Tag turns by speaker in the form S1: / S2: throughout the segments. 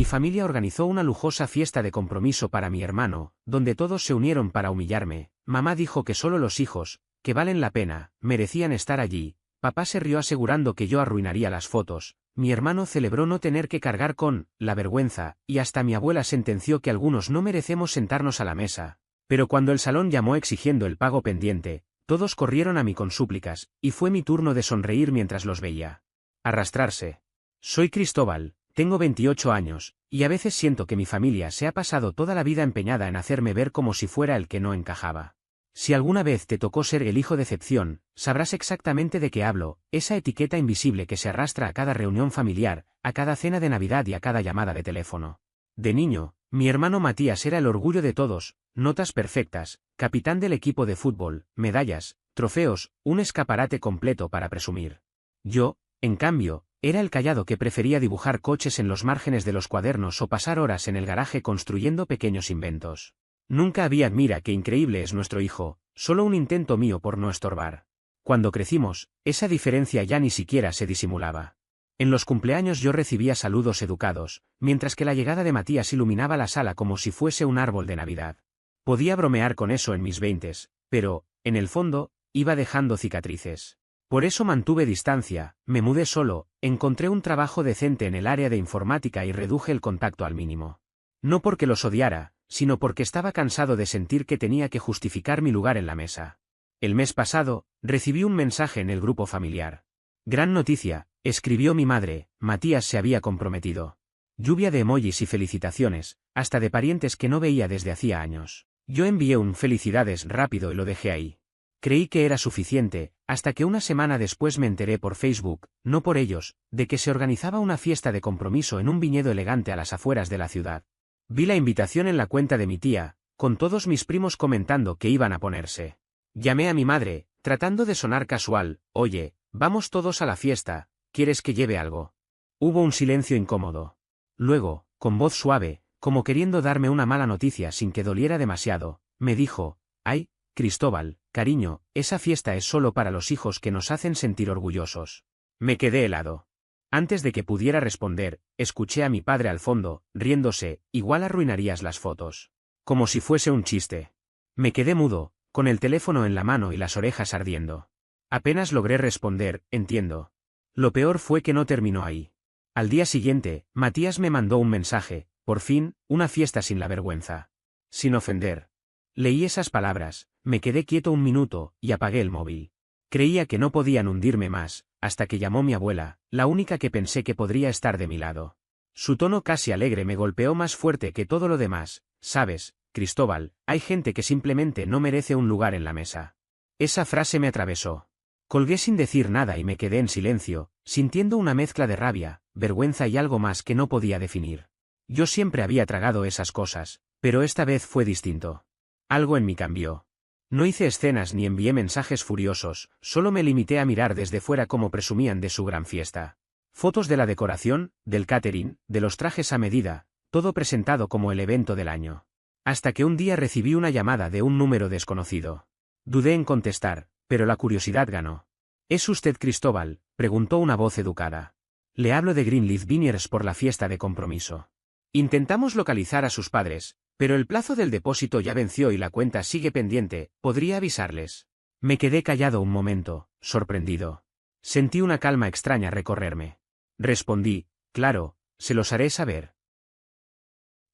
S1: familia organizó una lujosa fiesta de compromiso para mi hermano, donde todos se unieron para humillarme. Mamá dijo que solo los hijos, que valen la pena, merecían estar allí. Papá se rió asegurando que yo arruinaría las fotos. Mi hermano celebró no tener que cargar con la vergüenza, y hasta mi abuela sentenció que algunos no merecemos sentarnos a la mesa. Pero cuando el salón llamó exigiendo el pago pendiente, todos corrieron a mí con súplicas, y fue mi turno de sonreír mientras los veía arrastrarse. Soy Cristóbal, tengo 28 años, y a veces siento que mi familia se ha pasado toda la vida empeñada en hacerme ver como si fuera el que no encajaba. Si alguna vez te tocó ser el hijo de excepción, sabrás exactamente de qué hablo, esa etiqueta invisible que se arrastra a cada reunión familiar, a cada cena de Navidad y a cada llamada de teléfono. De niño, mi hermano Matías era el orgullo de todos, notas perfectas, capitán del equipo de fútbol, medallas, trofeos, un escaparate completo para presumir. Yo, en cambio, era el callado que prefería dibujar coches en los márgenes de los cuadernos o pasar horas en el garaje construyendo pequeños inventos. Nunca había mira qué increíble es nuestro hijo, solo un intento mío por no estorbar. Cuando crecimos, esa diferencia ya ni siquiera se disimulaba. En los cumpleaños yo recibía saludos educados, mientras que la llegada de Matías iluminaba la sala como si fuese un árbol de Navidad. Podía bromear con eso en mis 20s, pero, en el fondo, iba dejando cicatrices. Por eso mantuve distancia, me mudé solo, encontré un trabajo decente en el área de informática y reduje el contacto al mínimo. No porque los odiara, sino porque estaba cansado de sentir que tenía que justificar mi lugar en la mesa. El mes pasado, recibí un mensaje en el grupo familiar. Gran noticia, escribió mi madre, Matías se había comprometido. Lluvia de emojis y felicitaciones, hasta de parientes que no veía desde hacía años. Yo envié un felicidades rápido y lo dejé ahí. Creí que era suficiente, hasta que una semana después me enteré por Facebook, no por ellos, de que se organizaba una fiesta de compromiso en un viñedo elegante a las afueras de la ciudad. Vi la invitación en la cuenta de mi tía, con todos mis primos comentando que iban a ponerse. Llamé a mi madre, tratando de sonar casual, oye, vamos todos a la fiesta, ¿quieres que lleve algo? Hubo un silencio incómodo. Luego, con voz suave, como queriendo darme una mala noticia sin que doliera demasiado, me dijo, ay, Cristóbal, cariño, esa fiesta es solo para los hijos que nos hacen sentir orgullosos. Me quedé helado. Antes de que pudiera responder, escuché a mi padre al fondo, riéndose, igual arruinarías las fotos. Como si fuese un chiste. Me quedé mudo, con el teléfono en la mano y las orejas ardiendo. Apenas logré responder, entiendo. Lo peor fue que no terminó ahí. Al día siguiente, Matías me mandó un mensaje, por fin, una fiesta sin la vergüenza. Sin ofender. Leí esas palabras, me quedé quieto un minuto, y apagué el móvil. Creía que no podían hundirme más, hasta que llamó mi abuela, la única que pensé que podría estar de mi lado. Su tono casi alegre me golpeó más fuerte que todo lo demás. Sabes, Cristóbal, hay gente que simplemente no merece un lugar en la mesa. Esa frase me atravesó. Colgué sin decir nada y me quedé en silencio, sintiendo una mezcla de rabia, vergüenza y algo más que no podía definir. Yo siempre había tragado esas cosas, pero esta vez fue distinto. Algo en mí cambió. No hice escenas ni envié mensajes furiosos, solo me limité a mirar desde fuera cómo presumían de su gran fiesta. Fotos de la decoración, del catering, de los trajes a medida, todo presentado como el evento del año. Hasta que un día recibí una llamada de un número desconocido. Dudé en contestar, pero la curiosidad ganó. ¿Es usted Cristóbal?, preguntó una voz educada. Le hablo de Greenleaf Vineyards por la fiesta de compromiso. Intentamos localizar a sus padres, pero el plazo del depósito ya venció y la cuenta sigue pendiente, ¿podría avisarles? Me quedé callado un momento, sorprendido. Sentí una calma extraña recorrerme. Respondí, claro, se los haré saber.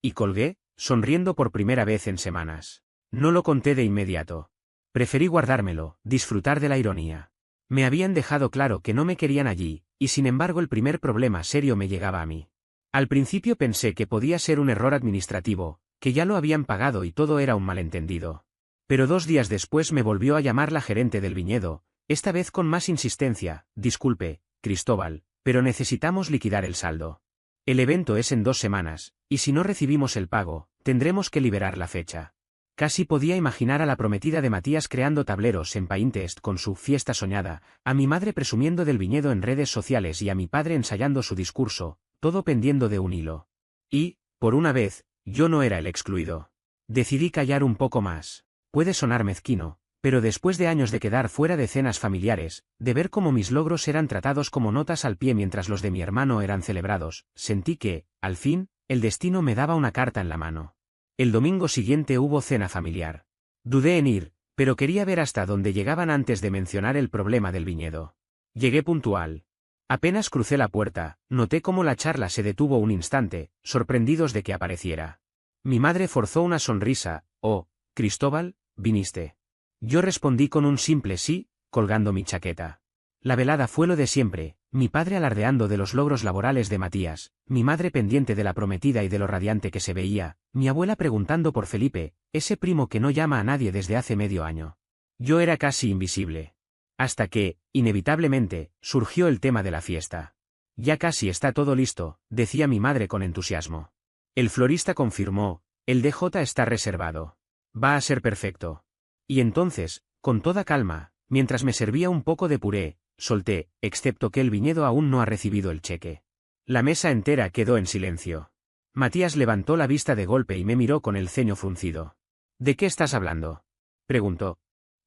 S1: Y colgué, sonriendo por primera vez en semanas. No lo conté de inmediato. Preferí guardármelo, disfrutar de la ironía. Me habían dejado claro que no me querían allí, y sin embargo el primer problema serio me llegaba a mí. Al principio pensé que podía ser un error administrativo, que ya lo habían pagado y todo era un malentendido. Pero 2 días después me volvió a llamar la gerente del viñedo, esta vez con más insistencia, disculpe, Cristóbal, pero necesitamos liquidar el saldo. El evento es en 2 semanas, y si no recibimos el pago, tendremos que liberar la fecha. Casi podía imaginar a la prometida de Matías creando tableros en Pinterest con su fiesta soñada, a mi madre presumiendo del viñedo en redes sociales y a mi padre ensayando su discurso, todo pendiendo de un hilo. Y, por una vez, yo no era el excluido. Decidí callar un poco más. Puede sonar mezquino, pero después de años de quedar fuera de cenas familiares, de ver cómo mis logros eran tratados como notas al pie mientras los de mi hermano eran celebrados, sentí que, al fin, el destino me daba una carta en la mano. El domingo siguiente hubo cena familiar. Dudé en ir, pero quería ver hasta dónde llegaban antes de mencionar el problema del viñedo. Llegué puntual. Apenas crucé la puerta, noté cómo la charla se detuvo un instante, sorprendidos de que apareciera. Mi madre forzó una sonrisa. «Oh, Cristóbal, ¿viniste?» Yo respondí con un simple sí, colgando mi chaqueta. La velada fue lo de siempre, mi padre alardeando de los logros laborales de Matías, mi madre pendiente de la prometida y de lo radiante que se veía, mi abuela preguntando por Felipe, ese primo que no llama a nadie desde hace medio año. Yo era casi invisible. Hasta que, inevitablemente, surgió el tema de la fiesta. «Ya casi está todo listo», decía mi madre con entusiasmo. El florista confirmó, «El DJ está reservado. Va a ser perfecto». Y entonces, con toda calma, mientras me servía un poco de puré, solté, excepto que el viñedo aún no ha recibido el cheque. La mesa entera quedó en silencio. Matías levantó la vista de golpe y me miró con el ceño fruncido. «¿De qué estás hablando?», preguntó.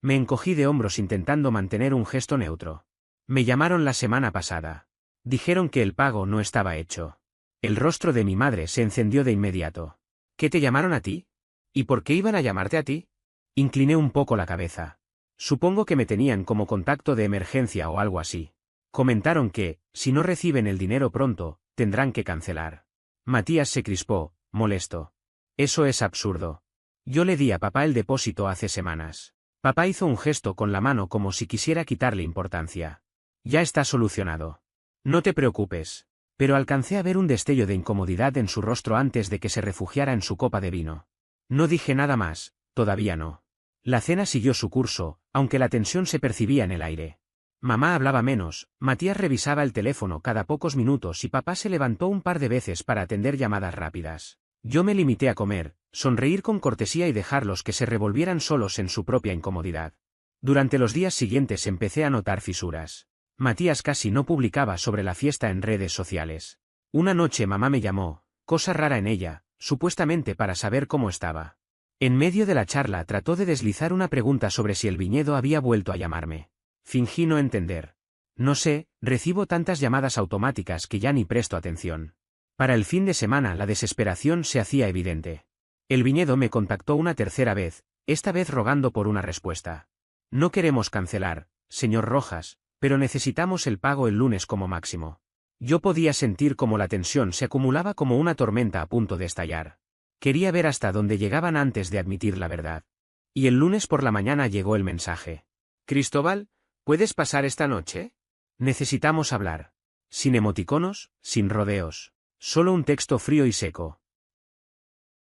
S1: Me encogí de hombros intentando mantener un gesto neutro. «Me llamaron la semana pasada. Dijeron que el pago no estaba hecho». El rostro de mi madre se encendió de inmediato. «¿Qué te llamaron a ti? ¿Y por qué iban a llamarte a ti?». Incliné un poco la cabeza. Supongo que me tenían como contacto de emergencia o algo así. Comentaron que, si no reciben el dinero pronto, tendrán que cancelar. Matías se crispó, molesto. «Eso es absurdo. Yo le di a papá el depósito hace semanas». Papá hizo un gesto con la mano como si quisiera quitarle importancia. «Ya está solucionado. No te preocupes». Pero alcancé a ver un destello de incomodidad en su rostro antes de que se refugiara en su copa de vino. No dije nada más, todavía no. La cena siguió su curso, aunque la tensión se percibía en el aire. Mamá hablaba menos, Matías revisaba el teléfono cada pocos minutos y papá se levantó un par de veces para atender llamadas rápidas. Yo me limité a comer, sonreír con cortesía y dejarlos que se revolvieran solos en su propia incomodidad. Durante los días siguientes empecé a notar fisuras. Matías casi no publicaba sobre la fiesta en redes sociales. Una noche mamá me llamó, cosa rara en ella, supuestamente para saber cómo estaba. En medio de la charla trató de deslizar una pregunta sobre si el viñedo había vuelto a llamarme. Fingí no entender. «No sé, recibo tantas llamadas automáticas que ya ni presto atención». Para el fin de semana la desesperación se hacía evidente. El viñedo me contactó una tercera vez, esta vez rogando por una respuesta. «No queremos cancelar, señor Rojas, pero necesitamos el pago el lunes como máximo». Yo podía sentir cómo la tensión se acumulaba como una tormenta a punto de estallar. Quería ver hasta dónde llegaban antes de admitir la verdad. Y el lunes por la mañana llegó el mensaje. «Cristóbal, ¿puedes pasar esta noche? Necesitamos hablar». Sin emoticonos, sin rodeos. Solo un texto frío y seco.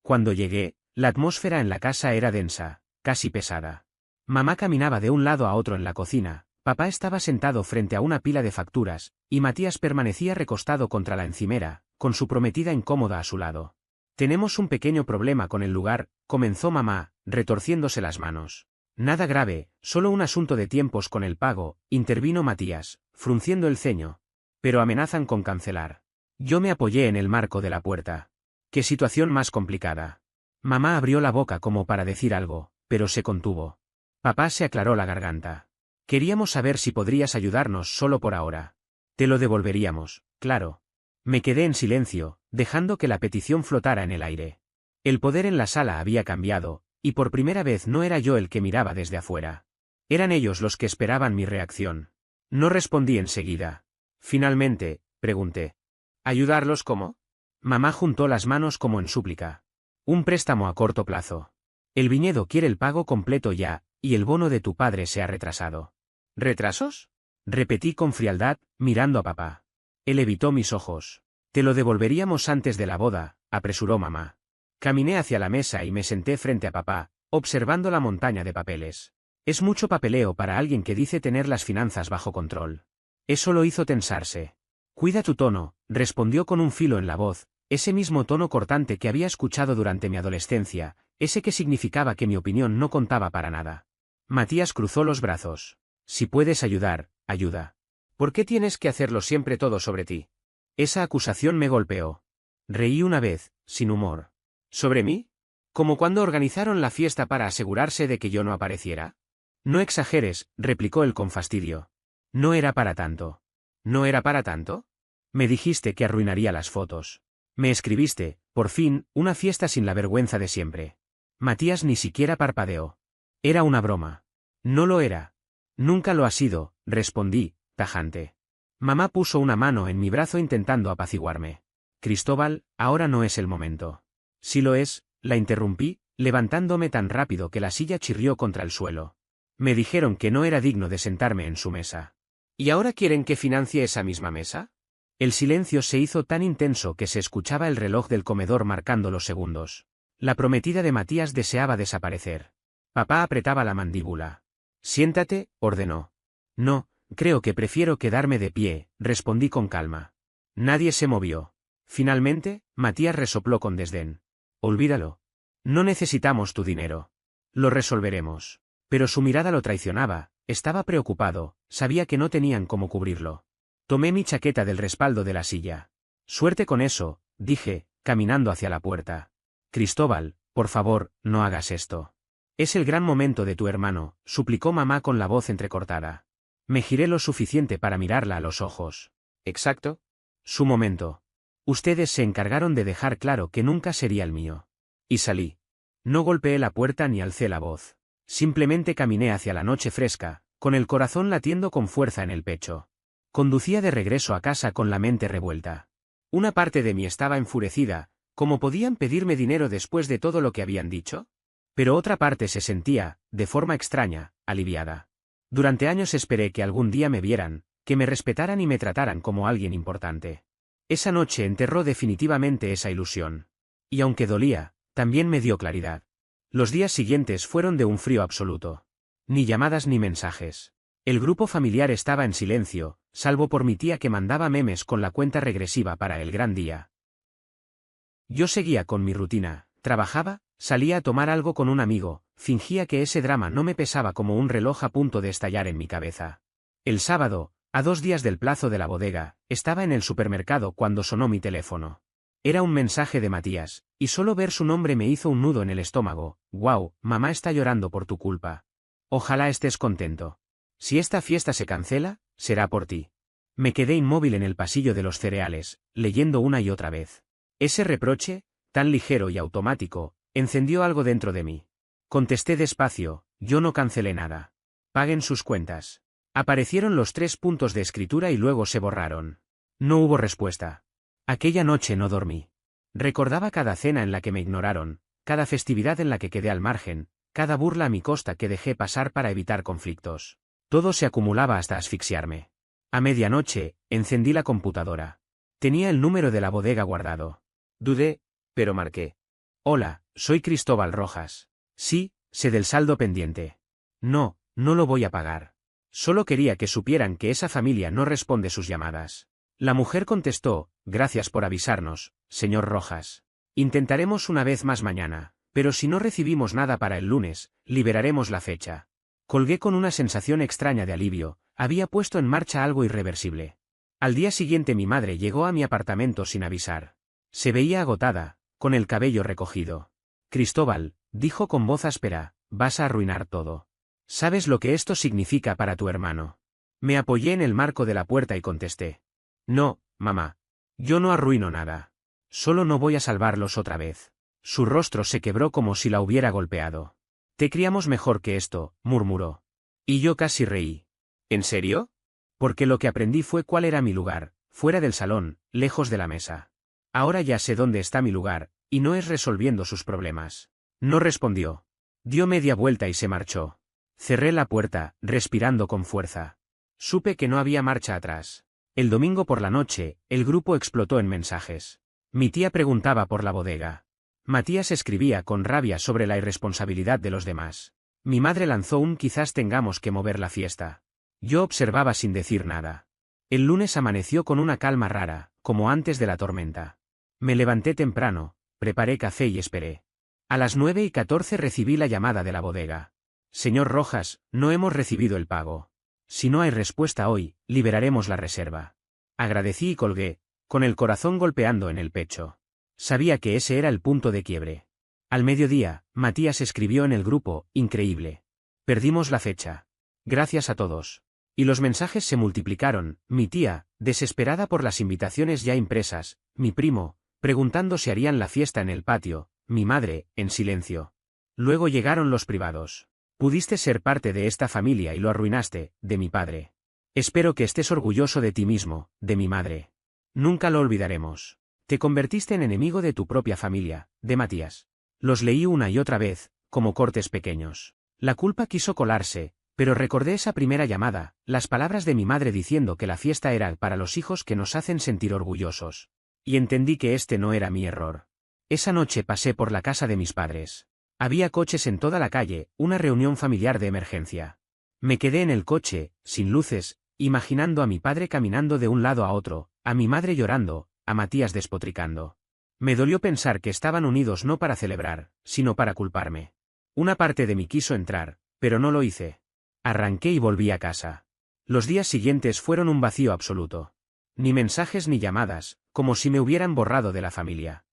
S1: Cuando llegué, la atmósfera en la casa era densa, casi pesada. Mamá caminaba de un lado a otro en la cocina, papá estaba sentado frente a una pila de facturas, y Matías permanecía recostado contra la encimera, con su prometida incómoda a su lado. «Tenemos un pequeño problema con el lugar», comenzó mamá, retorciéndose las manos. «Nada grave, solo un asunto de tiempos con el pago», intervino Matías, frunciendo el ceño. «Pero amenazan con cancelar». Yo me apoyé en el marco de la puerta. «¿Qué situación más complicada?». Mamá abrió la boca como para decir algo, pero se contuvo. Papá se aclaró la garganta. «Queríamos saber si podrías ayudarnos solo por ahora. Te lo devolveríamos, claro». Me quedé en silencio, dejando que la petición flotara en el aire. El poder en la sala había cambiado, y por primera vez no era yo el que miraba desde afuera. Eran ellos los que esperaban mi reacción. No respondí enseguida. Finalmente, pregunté. «¿Ayudarlos cómo?». Mamá juntó las manos como en súplica. «Un préstamo a corto plazo. El viñedo quiere el pago completo ya, y el bono de tu padre se ha retrasado». «¿Retrasos?», repetí con frialdad, mirando a papá. Él evitó mis ojos. «Te lo devolveríamos antes de la boda», apresuró mamá. Caminé hacia la mesa y me senté frente a papá, observando la montaña de papeles. Es mucho papeleo para alguien que dice tener las finanzas bajo control. Eso lo hizo tensarse. «Cuida tu tono», respondió con un filo en la voz, ese mismo tono cortante que había escuchado durante mi adolescencia, ese que significaba que mi opinión no contaba para nada. Matías cruzó los brazos. «Si puedes ayudar, ayuda. ¿Por qué tienes que hacerlo siempre todo sobre ti?». Esa acusación me golpeó. Reí una vez, sin humor. «¿Sobre mí? ¿Como cuando organizaron la fiesta para asegurarse de que yo no apareciera?». «No exageres», replicó él con fastidio. «No era para tanto». «¿No era para tanto?». «Me dijiste que arruinaría las fotos». Me escribiste, por fin, una fiesta sin la vergüenza de siempre. Matías ni siquiera parpadeó. Era una broma. No lo era. Nunca lo ha sido, respondí, tajante. Mamá puso una mano en mi brazo intentando apaciguarme. Cristóbal, ahora no es el momento. Si lo es, la interrumpí, levantándome tan rápido que la silla chirrió contra el suelo. Me dijeron que no era digno de sentarme en su mesa. ¿Y ahora quieren que financie esa misma mesa? El silencio se hizo tan intenso que se escuchaba el reloj del comedor marcando los segundos. La prometida de Matías deseaba desaparecer. Papá apretaba la mandíbula. Siéntate, ordenó. No, creo que prefiero quedarme de pie, respondí con calma. Nadie se movió. Finalmente, Matías resopló con desdén. Olvídalo. No necesitamos tu dinero. Lo resolveremos. Pero su mirada lo traicionaba, estaba preocupado, sabía que no tenían cómo cubrirlo. Tomé mi chaqueta del respaldo de la silla. Suerte con eso, dije, caminando hacia la puerta. Cristóbal, por favor, no hagas esto. Es el gran momento de tu hermano, suplicó mamá con la voz entrecortada. Me giré lo suficiente para mirarla a los ojos. ¿Exacto? Su momento. Ustedes se encargaron de dejar claro que nunca sería el mío. Y salí. No golpeé la puerta ni alcé la voz. Simplemente caminé hacia la noche fresca, con el corazón latiendo con fuerza en el pecho. Conducía de regreso a casa con la mente revuelta. Una parte de mí estaba enfurecida, ¿cómo podían pedirme dinero después de todo lo que habían dicho? Pero otra parte se sentía, de forma extraña, aliviada. Durante años esperé que algún día me vieran, que me respetaran y me trataran como alguien importante. Esa noche enterró definitivamente esa ilusión. Y aunque dolía, también me dio claridad. Los días siguientes fueron de un frío absoluto. Ni llamadas ni mensajes. El grupo familiar estaba en silencio, salvo por mi tía que mandaba memes con la cuenta regresiva para el gran día. Yo seguía con mi rutina, trabajaba, salía a tomar algo con un amigo, fingía que ese drama no me pesaba como un reloj a punto de estallar en mi cabeza. El sábado, a 2 días del plazo de la bodega, estaba en el supermercado cuando sonó mi teléfono. Era un mensaje de Matías, y solo ver su nombre me hizo un nudo en el estómago. «Guau, mamá está llorando por tu culpa. Ojalá estés contento. Si esta fiesta se cancela, será por ti». Me quedé inmóvil en el pasillo de los cereales, leyendo una y otra vez. Ese reproche, tan ligero y automático, encendió algo dentro de mí. Contesté despacio, yo no cancelé nada. Paguen sus cuentas. Aparecieron los 3 puntos de escritura y luego se borraron. No hubo respuesta. Aquella noche no dormí. Recordaba cada cena en la que me ignoraron, cada festividad en la que quedé al margen, cada burla a mi costa que dejé pasar para evitar conflictos. Todo se acumulaba hasta asfixiarme. A medianoche, encendí la computadora. Tenía el número de la bodega guardado. Dudé, pero marqué. Hola, soy Cristóbal Rojas. Sí, sé del saldo pendiente. No, no lo voy a pagar. Solo quería que supieran que esa familia no responde sus llamadas. La mujer contestó, gracias por avisarnos, señor Rojas. Intentaremos una vez más mañana, pero si no recibimos nada para el lunes, liberaremos la fecha. Colgué con una sensación extraña de alivio, había puesto en marcha algo irreversible. Al día siguiente mi madre llegó a mi apartamento sin avisar. Se veía agotada, con el cabello recogido. Cristóbal, dijo con voz áspera, vas a arruinar todo. ¿Sabes lo que esto significa para tu hermano? Me apoyé en el marco de la puerta y contesté. No, mamá. Yo no arruino nada. Solo no voy a salvarlos otra vez. Su rostro se quebró como si la hubiera golpeado. Te criamos mejor que esto, murmuró. Y yo casi reí. ¿En serio? Porque lo que aprendí fue cuál era mi lugar, fuera del salón, lejos de la mesa. Ahora ya sé dónde está mi lugar, y no es resolviendo sus problemas. No respondió. Dio media vuelta y se marchó. Cerré la puerta, respirando con fuerza. Supe que no había marcha atrás. El domingo por la noche, el grupo explotó en mensajes. Mi tía preguntaba por la bodega. Matías escribía con rabia sobre la irresponsabilidad de los demás. Mi madre lanzó un quizás tengamos que mover la fiesta. Yo observaba sin decir nada. El lunes amaneció con una calma rara, como antes de la tormenta. Me levanté temprano, preparé café y esperé. A las 9:14 recibí la llamada de la bodega. Señor Rojas, no hemos recibido el pago. Si no hay respuesta hoy, liberaremos la reserva. Agradecí y colgué, con el corazón golpeando en el pecho. Sabía que ese era el punto de quiebre. Al mediodía, Matías escribió en el grupo, increíble. Perdimos la fecha. Gracias a todos. Y los mensajes se multiplicaron, mi tía, desesperada por las invitaciones ya impresas, mi primo, preguntando si harían la fiesta en el patio, mi madre, en silencio. Luego llegaron los privados. Pudiste ser parte de esta familia y lo arruinaste, de mi padre. Espero que estés orgulloso de ti mismo, de mi madre. Nunca lo olvidaremos. Te convertiste en enemigo de tu propia familia, de Matías. Los leí una y otra vez, como cortes pequeños. La culpa quiso colarse, pero recordé esa primera llamada, las palabras de mi madre diciendo que la fiesta era para los hijos que nos hacen sentir orgullosos. Y entendí que este no era mi error. Esa noche pasé por la casa de mis padres. Había coches en toda la calle, una reunión familiar de emergencia. Me quedé en el coche, sin luces, imaginando a mi padre caminando de un lado a otro, a mi madre llorando, a Matías despotricando. Me dolió pensar que estaban unidos no para celebrar, sino para culparme. Una parte de mí quiso entrar, pero no lo hice. Arranqué y volví a casa. Los días siguientes fueron un vacío absoluto. Ni mensajes ni llamadas, como si me hubieran borrado de la familia.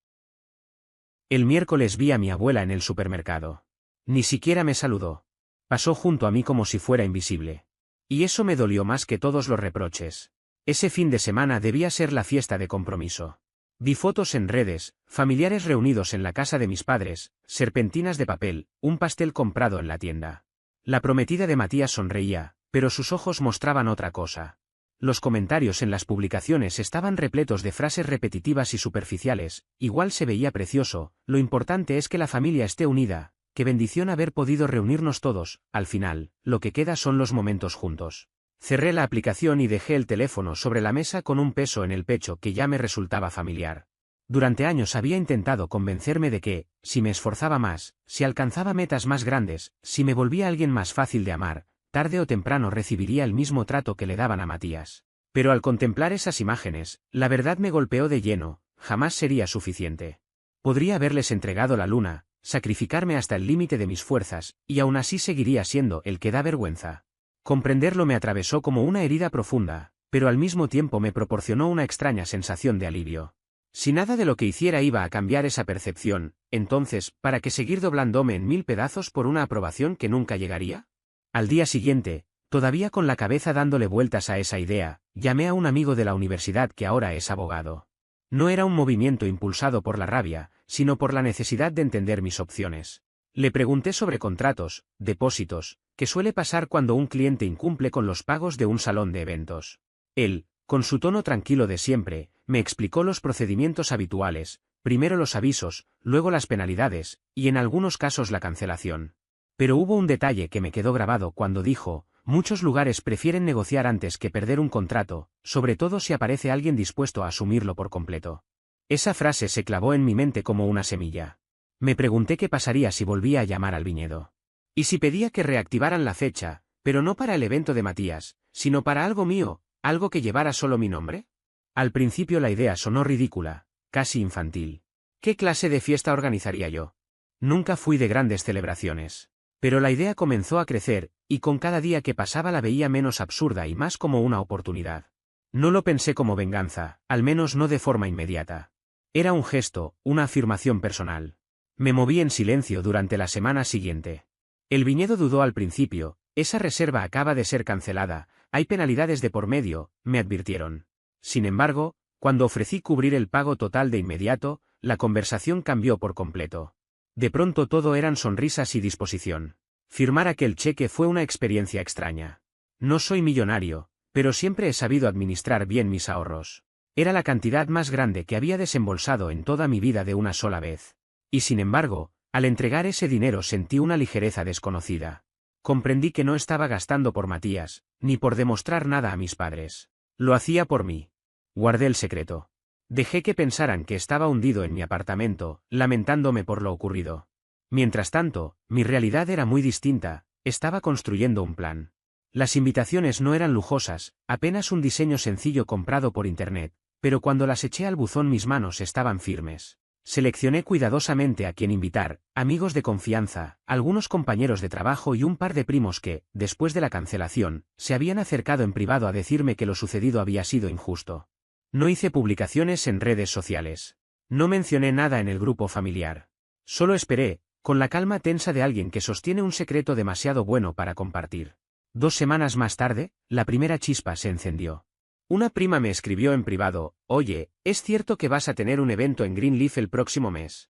S1: El miércoles vi a mi abuela en el supermercado. Ni siquiera me saludó. Pasó junto a mí como si fuera invisible. Y eso me dolió más que todos los reproches. Ese fin de semana debía ser la fiesta de compromiso. Vi fotos en redes, familiares reunidos en la casa de mis padres, serpentinas de papel, un pastel comprado en la tienda. La prometida de Matías sonreía, pero sus ojos mostraban otra cosa. Los comentarios en las publicaciones estaban repletos de frases repetitivas y superficiales, igual se veía precioso, lo importante es que la familia esté unida, qué bendición haber podido reunirnos todos, al final, lo que queda son los momentos juntos. Cerré la aplicación y dejé el teléfono sobre la mesa con un peso en el pecho que ya me resultaba familiar. Durante años había intentado convencerme de que, si me esforzaba más, si alcanzaba metas más grandes, si me volvía alguien más fácil de amar, tarde o temprano recibiría el mismo trato que le daban a Matías. Pero al contemplar esas imágenes, la verdad me golpeó de lleno, jamás sería suficiente. Podría haberles entregado la luna, sacrificarme hasta el límite de mis fuerzas, y aún así seguiría siendo el que da vergüenza. Comprenderlo me atravesó como una herida profunda, pero al mismo tiempo me proporcionó una extraña sensación de alivio. Si nada de lo que hiciera iba a cambiar esa percepción, entonces, ¿para qué seguir doblándome en 1000 pedazos por una aprobación que nunca llegaría? Al día siguiente, todavía con la cabeza dándole vueltas a esa idea, llamé a un amigo de la universidad que ahora es abogado. No era un movimiento impulsado por la rabia, sino por la necesidad de entender mis opciones. Le pregunté sobre contratos, depósitos, que suele pasar cuando un cliente incumple con los pagos de un salón de eventos. Él, con su tono tranquilo de siempre, me explicó los procedimientos habituales, primero los avisos, luego las penalidades, y en algunos casos la cancelación. Pero hubo un detalle que me quedó grabado cuando dijo, muchos lugares prefieren negociar antes que perder un contrato, sobre todo si aparece alguien dispuesto a asumirlo por completo. Esa frase se clavó en mi mente como una semilla. Me pregunté qué pasaría si volvía a llamar al viñedo. Y si pedía que reactivaran la fecha, pero no para el evento de Matías, sino para algo mío, algo que llevara solo mi nombre. Al principio la idea sonó ridícula, casi infantil. ¿Qué clase de fiesta organizaría yo? Nunca fui de grandes celebraciones. Pero la idea comenzó a crecer, y con cada día que pasaba la veía menos absurda y más como una oportunidad. No lo pensé como venganza, al menos no de forma inmediata. Era un gesto, una afirmación personal. Me moví en silencio durante la semana siguiente. El viñedo dudó al principio, esa reserva acaba de ser cancelada, hay penalidades de por medio, me advirtieron. Sin embargo, cuando ofrecí cubrir el pago total de inmediato, la conversación cambió por completo. De pronto todo eran sonrisas y disposición. Firmar aquel cheque fue una experiencia extraña. No soy millonario, pero siempre he sabido administrar bien mis ahorros. Era la cantidad más grande que había desembolsado en toda mi vida de una sola vez. Y sin embargo, al entregar ese dinero sentí una ligereza desconocida. Comprendí que no estaba gastando por Matías, ni por demostrar nada a mis padres. Lo hacía por mí. Guardé el secreto. Dejé que pensaran que estaba hundido en mi apartamento, lamentándome por lo ocurrido. Mientras tanto, mi realidad era muy distinta, estaba construyendo un plan. Las invitaciones no eran lujosas, apenas un diseño sencillo comprado por internet, pero cuando las eché al buzón mis manos estaban firmes. Seleccioné cuidadosamente a quién invitar, amigos de confianza, algunos compañeros de trabajo y un par de primos que, después de la cancelación, se habían acercado en privado a decirme que lo sucedido había sido injusto. No hice publicaciones en redes sociales. No mencioné nada en el grupo familiar. Solo esperé, con la calma tensa de alguien que sostiene un secreto demasiado bueno para compartir. 2 semanas más tarde, la primera chispa se encendió. Una prima me escribió en privado: oye, ¿es cierto que vas a tener un evento en Greenleaf el próximo mes?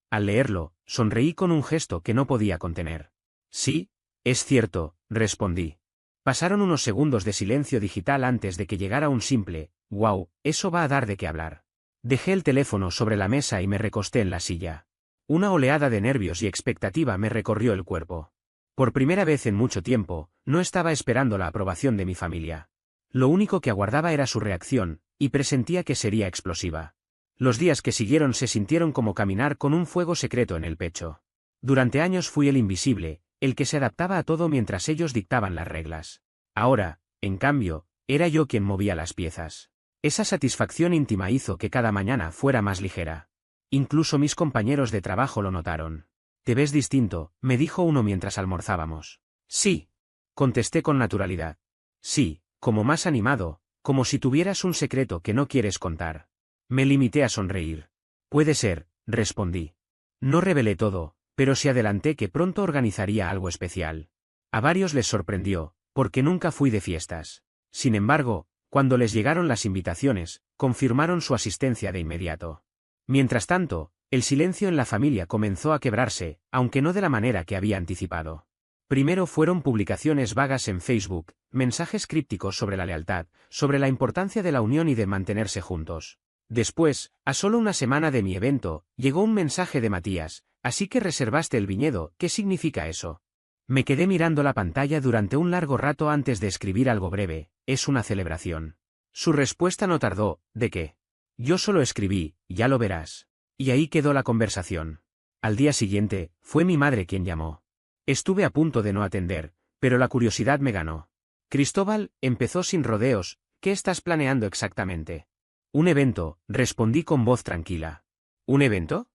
S1: Al leerlo, sonreí con un gesto que no podía contener. Sí, es cierto, respondí. Pasaron unos segundos de silencio digital antes de que llegara un simple: wow, eso va a dar de qué hablar. Dejé el teléfono sobre la mesa y me recosté en la silla. Una oleada de nervios y expectativa me recorrió el cuerpo. Por primera vez en mucho tiempo, no estaba esperando la aprobación de mi familia. Lo único que aguardaba era su reacción, y presentía que sería explosiva. Los días que siguieron se sintieron como caminar con un fuego secreto en el pecho. Durante años fui el invisible, el que se adaptaba a todo mientras ellos dictaban las reglas. Ahora, en cambio, era yo quien movía las piezas. Esa satisfacción íntima hizo que cada mañana fuera más ligera. Incluso mis compañeros de trabajo lo notaron. «Te ves distinto», me dijo uno mientras almorzábamos. «Sí», contesté con naturalidad. «Sí, como más animado, como si tuvieras un secreto que no quieres contar». Me limité a sonreír. «Puede ser», respondí. No revelé todo, pero sí adelanté que pronto organizaría algo especial. A varios les sorprendió, porque nunca fui de fiestas. Sin embargo, cuando les llegaron las invitaciones, confirmaron su asistencia de inmediato. Mientras tanto, el silencio en la familia comenzó a quebrarse, aunque no de la manera que había anticipado. Primero fueron publicaciones vagas en Facebook, mensajes crípticos sobre la lealtad, sobre la importancia de la unión y de mantenerse juntos. Después, a solo una semana de mi evento, llegó un mensaje de Matías: «Así que reservaste el viñedo, ¿qué significa eso?». Me quedé mirando la pantalla durante un largo rato antes de escribir algo breve: «Es una celebración». Su respuesta no tardó: «¿De qué?». Yo solo escribí: «Ya lo verás». Y ahí quedó la conversación. Al día siguiente, fue mi madre quien llamó. Estuve a punto de no atender, pero la curiosidad me ganó. «Cristóbal», empezó sin rodeos, «¿qué estás planeando exactamente?». «Un evento», respondí con voz tranquila. «¿Un evento?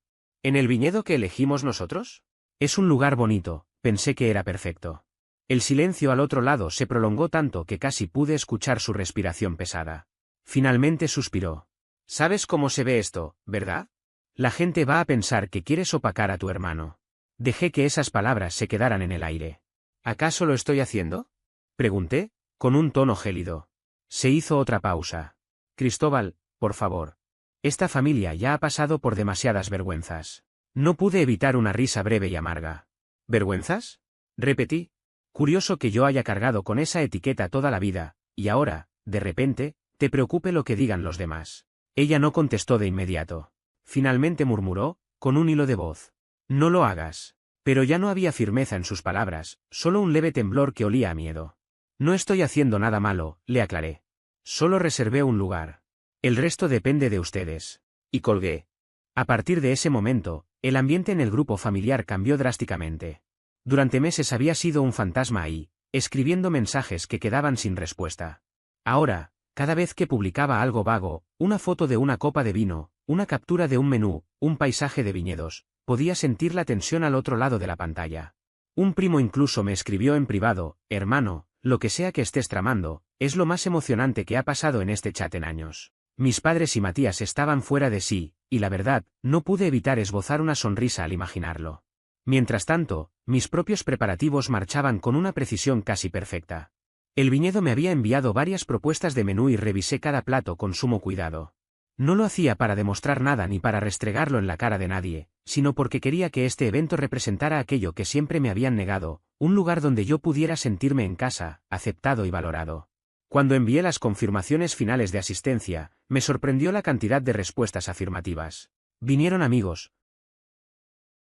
S1: ¿En el viñedo que elegimos nosotros?». «Es un lugar bonito», pensé que era perfecto. El silencio al otro lado se prolongó tanto que casi pude escuchar su respiración pesada. Finalmente suspiró. «¿Sabes cómo se ve esto, verdad? La gente va a pensar que quieres opacar a tu hermano». Dejé que esas palabras se quedaran en el aire. «¿Acaso lo estoy haciendo?», pregunté, con un tono gélido. Se hizo otra pausa. «Cristóbal, por favor. Esta familia ya ha pasado por demasiadas vergüenzas». No pude evitar una risa breve y amarga. «¿Vergüenzas?», repetí. Curioso que yo haya cargado con esa etiqueta toda la vida, y ahora, de repente, te preocupe lo que digan los demás. Ella no contestó de inmediato. Finalmente murmuró, con un hilo de voz: «No lo hagas». Pero ya no había firmeza en sus palabras, solo un leve temblor que olía a miedo. «No estoy haciendo nada malo», le aclaré. «Solo reservé un lugar. El resto depende de ustedes». Y colgué. A partir de ese momento, el ambiente en el grupo familiar cambió drásticamente. Durante meses había sido un fantasma ahí, escribiendo mensajes que quedaban sin respuesta. Ahora, cada vez que publicaba algo vago, una foto de una copa de vino, una captura de un menú, un paisaje de viñedos, podía sentir la tensión al otro lado de la pantalla. Un primo incluso me escribió en privado: «Hermano, lo que sea que estés tramando, es lo más emocionante que ha pasado en este chat en años». Mis padres y Matías estaban fuera de sí, y la verdad, no pude evitar esbozar una sonrisa al imaginarlo. Mientras tanto, mis propios preparativos marchaban con una precisión casi perfecta. El viñedo me había enviado varias propuestas de menú y revisé cada plato con sumo cuidado. No lo hacía para demostrar nada ni para restregarlo en la cara de nadie, sino porque quería que este evento representara aquello que siempre me habían negado: un lugar donde yo pudiera sentirme en casa, aceptado y valorado. Cuando envié las confirmaciones finales de asistencia, me sorprendió la cantidad de respuestas afirmativas. Vinieron amigos,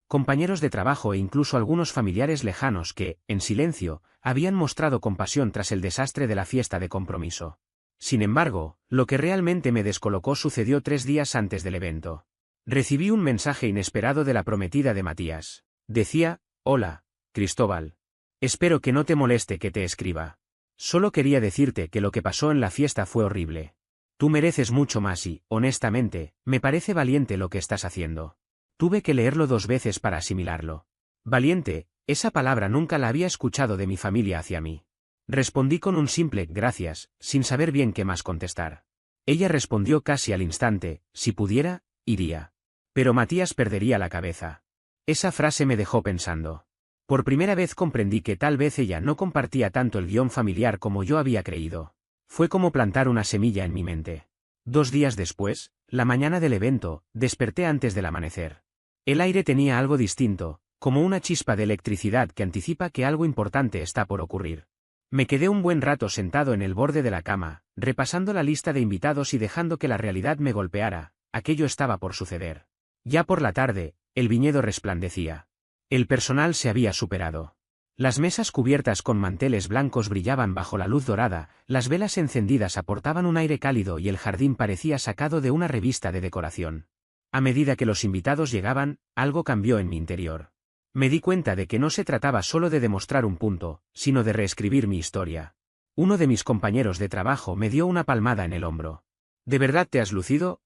S1: compañeros de trabajo e incluso algunos familiares lejanos que, en silencio, habían mostrado compasión tras el desastre de la fiesta de compromiso. Sin embargo, lo que realmente me descolocó sucedió 3 días antes del evento. Recibí un mensaje inesperado de la prometida de Matías. Decía: «Hola, Cristóbal. Espero que no te moleste que te escriba. Solo quería decirte que lo que pasó en la fiesta fue horrible. Tú mereces mucho más y, honestamente, me parece valiente lo que estás haciendo». Tuve que leerlo 2 veces para asimilarlo. Valiente, esa palabra nunca la había escuchado de mi familia hacia mí. Respondí con un simple «gracias», sin saber bien qué más contestar. Ella respondió casi al instante: «Si pudiera, iría. Pero Matías perdería la cabeza». Esa frase me dejó pensando. Por primera vez comprendí que tal vez ella no compartía tanto el guión familiar como yo había creído. Fue como plantar una semilla en mi mente. 2 días después, la mañana del evento, desperté antes del amanecer. El aire tenía algo distinto, como una chispa de electricidad que anticipa que algo importante está por ocurrir. Me quedé un buen rato sentado en el borde de la cama, repasando la lista de invitados y dejando que la realidad me golpeara. Aquello estaba por suceder. Ya por la tarde, el viñedo resplandecía. El personal se había superado. Las mesas cubiertas con manteles blancos brillaban bajo la luz dorada, las velas encendidas aportaban un aire cálido y el jardín parecía sacado de una revista de decoración. A medida que los invitados llegaban, algo cambió en mi interior. Me di cuenta de que no se trataba solo de demostrar un punto, sino de reescribir mi historia. Uno de mis compañeros de trabajo me dio una palmada en el hombro. ¿De verdad te has lucido,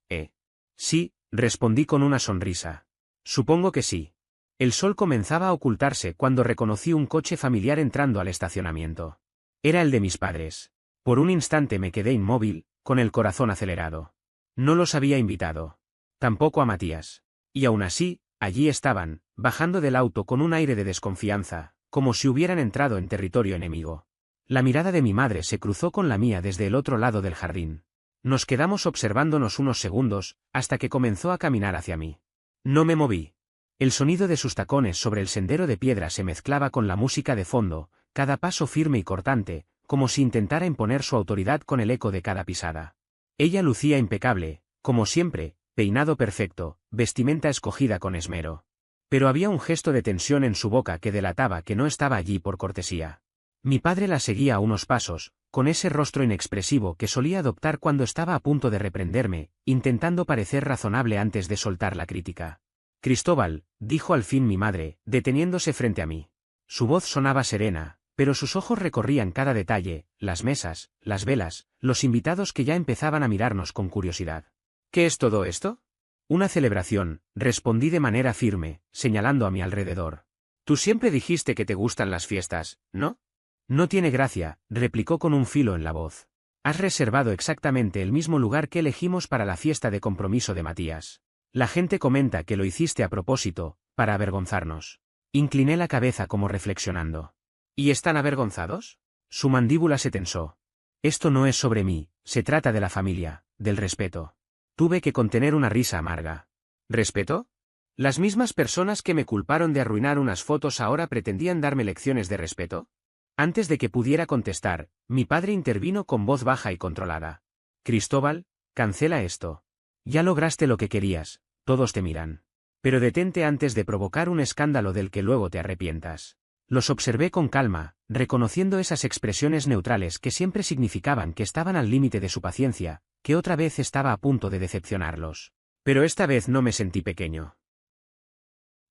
S1: Sí, respondí con una sonrisa. Supongo que sí. El sol comenzaba a ocultarse cuando reconocí un coche familiar entrando al estacionamiento. Era el de mis padres. Por un instante me quedé inmóvil, con el corazón acelerado. No los había invitado. Tampoco a Matías. Y aún así, allí estaban, bajando del auto con un aire de desconfianza, como si hubieran entrado en territorio enemigo. La mirada de mi madre se cruzó con la mía desde el otro lado del jardín. Nos quedamos observándonos unos segundos, hasta que comenzó a caminar hacia mí. No me moví. El sonido de sus tacones sobre el sendero de piedra se mezclaba con la música de fondo, cada paso firme y cortante, como si intentara imponer su autoridad con el eco de cada pisada. Ella lucía impecable, como siempre, peinado perfecto, vestimenta escogida con esmero. Pero había un gesto de tensión en su boca que delataba que no estaba allí por cortesía. Mi padre la seguía a unos pasos, con ese rostro inexpresivo que solía adoptar cuando estaba a punto de reprenderme, intentando parecer razonable antes de soltar la crítica. Cristóbal, dijo al fin mi madre, deteniéndose frente a mí. Su voz sonaba serena, pero sus ojos recorrían cada detalle, las mesas, las velas, los invitados que ya empezaban a mirarnos con curiosidad. ¿Qué es todo esto? Una celebración, respondí de manera firme, señalando a mi alrededor. Tú siempre dijiste que te gustan las fiestas, ¿no? No tiene gracia, replicó con un filo en la voz. Has reservado exactamente el mismo lugar que elegimos para la fiesta de compromiso de Matías. La gente comenta que lo hiciste a propósito, para avergonzarnos. Incliné la cabeza como reflexionando. ¿Y están avergonzados? Su mandíbula se tensó. Esto no es sobre mí, se trata de la familia, del respeto. Tuve que contener una risa amarga. ¿Respeto? ¿Las mismas personas que me culparon de arruinar unas fotos ahora pretendían darme lecciones de respeto? Antes de que pudiera contestar, mi padre intervino con voz baja y controlada. Cristóbal, cancela esto. Ya lograste lo que querías, todos te miran. Pero detente antes de provocar un escándalo del que luego te arrepientas. Los observé con calma, reconociendo esas expresiones neutrales que siempre significaban que estaban al límite de su paciencia, que otra vez estaba a punto de decepcionarlos. Pero esta vez no me sentí pequeño.